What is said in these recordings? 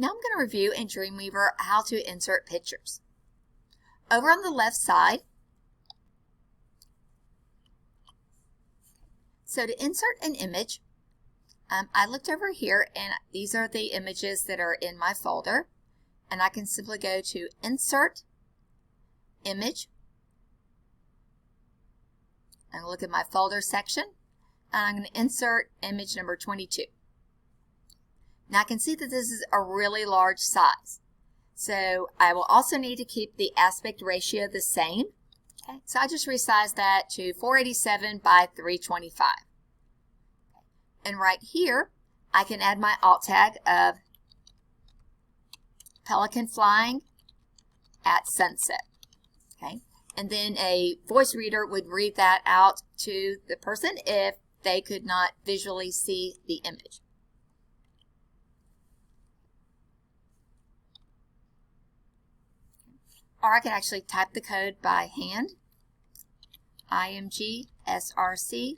Now I'm going to review in Dreamweaver how to insert pictures. Over on the left side, so to insert an image, I looked over here and these are the images that are in my folder, and I can simply go to Insert, Image, and look at my folder section, and I'm going to insert image number 22. Now I can see that this is a really large size. So I will also need to keep the aspect ratio the same. Okay, so I just resized that to 487 by 325. And right here, I can add my alt tag of pelican flying at sunset. Okay, and then a voice reader would read that out to the person if they could not visually see the image. Or I can actually type the code by hand. IMG SRC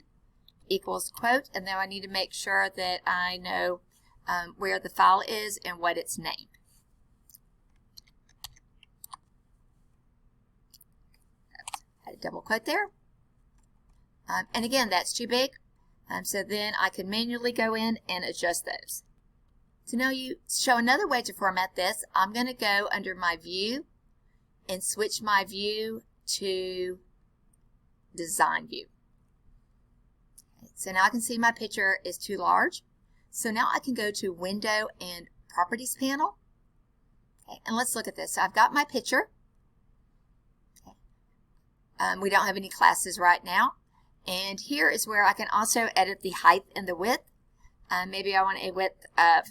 equals quote, and then I need to make sure that I know where the file is and what it's named. Had a double quote there. And again, that's too big. So then I can manually go in and adjust those. So now you show another way to format this. I'm going to go under my view and switch my view to design view. Okay, so now I can see my picture is too large. So now I can go to window and properties panel. Okay, and let's look at this. So I've got my picture. Okay. We don't have any classes right now. And here is where I can also edit the height and the width. Maybe I want a width of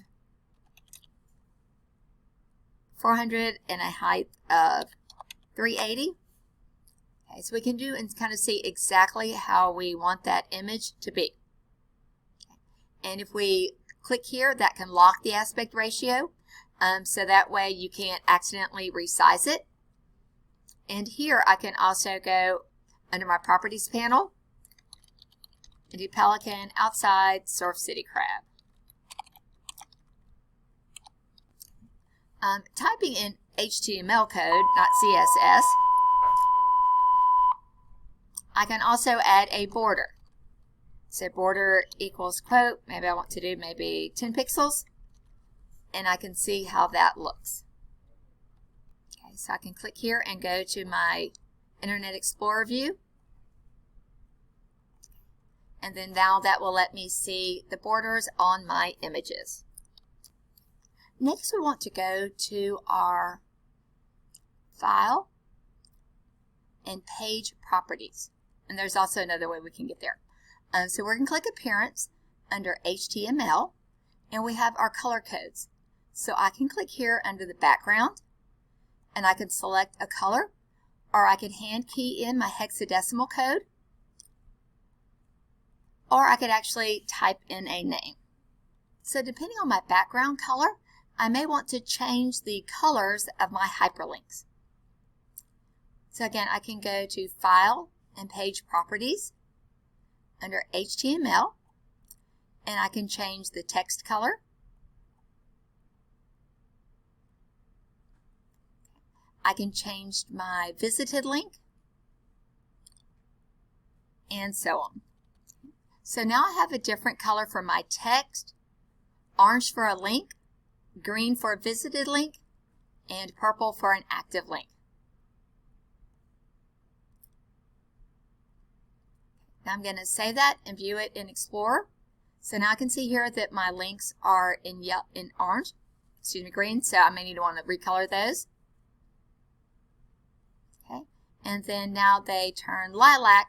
400 and a height of 380. Okay, so we can do and kind of see exactly how we want that image to be. Okay. And if we click here, that can lock the aspect ratio, so that way you can't accidentally resize it. And here I can also go under my properties panel and do pelican outside Surf City crab. Typing in HTML code, not CSS, I can also add a border. So border equals quote, maybe I want to do maybe 10 pixels, and I can see how that looks. Okay, so I can click here and go to my Internet Explorer view, and then now that will let me see the borders on my images. Next, we want to go to our File and Page Properties. And there's also another way we can get there. So we're going to click Appearance under HTML, and we have our color codes. So I can click here under the background, and I can select a color, or I could hand key in my hexadecimal code, or I could actually type in a name. So depending on my background color, I may want to change the colors of my hyperlinks. So again, I can go to File and Page Properties under HTML, and I can change the text color. I can change my visited link, and so on. So now I have a different color for my text, orange for a link, green for a visited link, and purple for an active link. Now I'm going to save that and view it in Explorer. So now I can see here that my links are in orange, green, so I may need to want to recolor those. Okay, and then now they turn lilac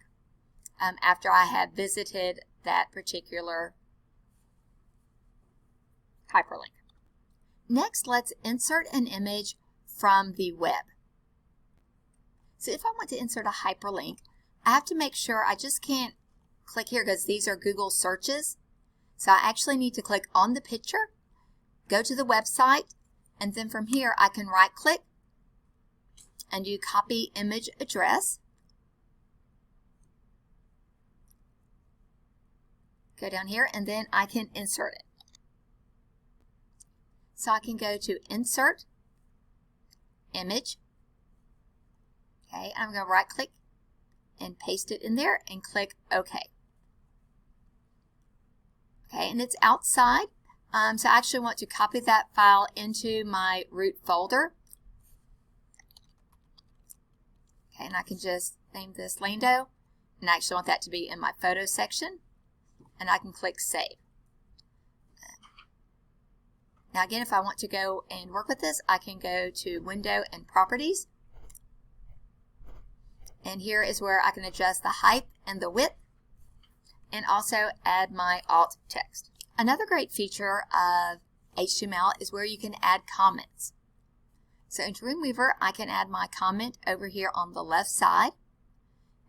after I have visited that particular hyperlink. Next, let's insert an image from the web. So if I want to insert a hyperlink, I have to make sure I just can't click here because these are Google searches. So I actually need to click on the picture, go to the website, and then from here I can right click and do copy image address. Go down here and then I can insert it. So I can go to Insert, Image. Okay, I'm going to right click and paste it in there and click OK. Okay, and it's outside. So I actually want to copy that file into my root folder. Okay, and I can just name this Lando, and I actually want that to be in my photo section, and I can click Save. Now again, if I want to go and work with this, I can go to Window and Properties, and here is where I can adjust the height and the width, and also add my alt text. Another great feature of HTML is where you can add comments. So in Dreamweaver, I can add my comment over here on the left side.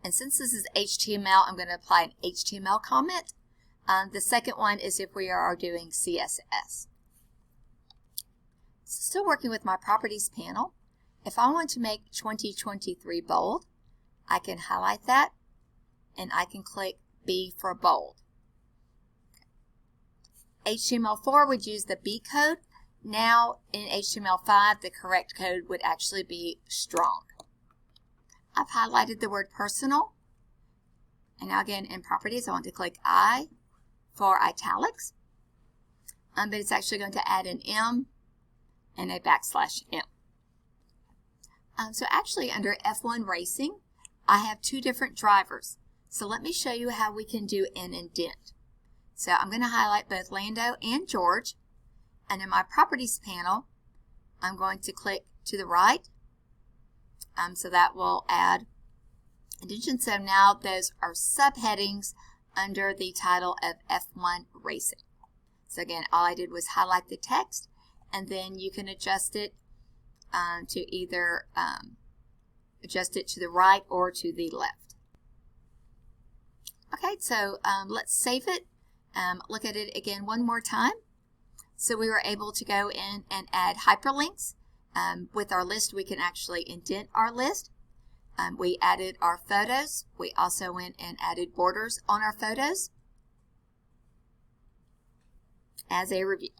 And since this is HTML, I'm going to apply an HTML comment. The second one is if we are doing CSS. Still working with my Properties panel. If I want to make 2023 bold, I can highlight that, and I can click B for bold. HTML4 would use the B code. Now in HTML5, the correct code would actually be strong. I've highlighted the word personal. And now again in Properties, I want to click I for italics. But it's actually going to add an M and a \M. So actually under F1 Racing, I have two different drivers. So let me show you how we can do an indent. So I'm going to highlight both Lando and George. And in my Properties panel, I'm going to click to the right. So that will add indentation. So now those are subheadings under the title of F1 Racing. So again, all I did was highlight the text, and then you can adjust it to either adjust it to the right or to the left. Okay, so let's save it. Look at it again one more time. So we were able to go in and add hyperlinks. With our list, we can actually indent our list. We added our photos. We also went and added borders on our photos as a review.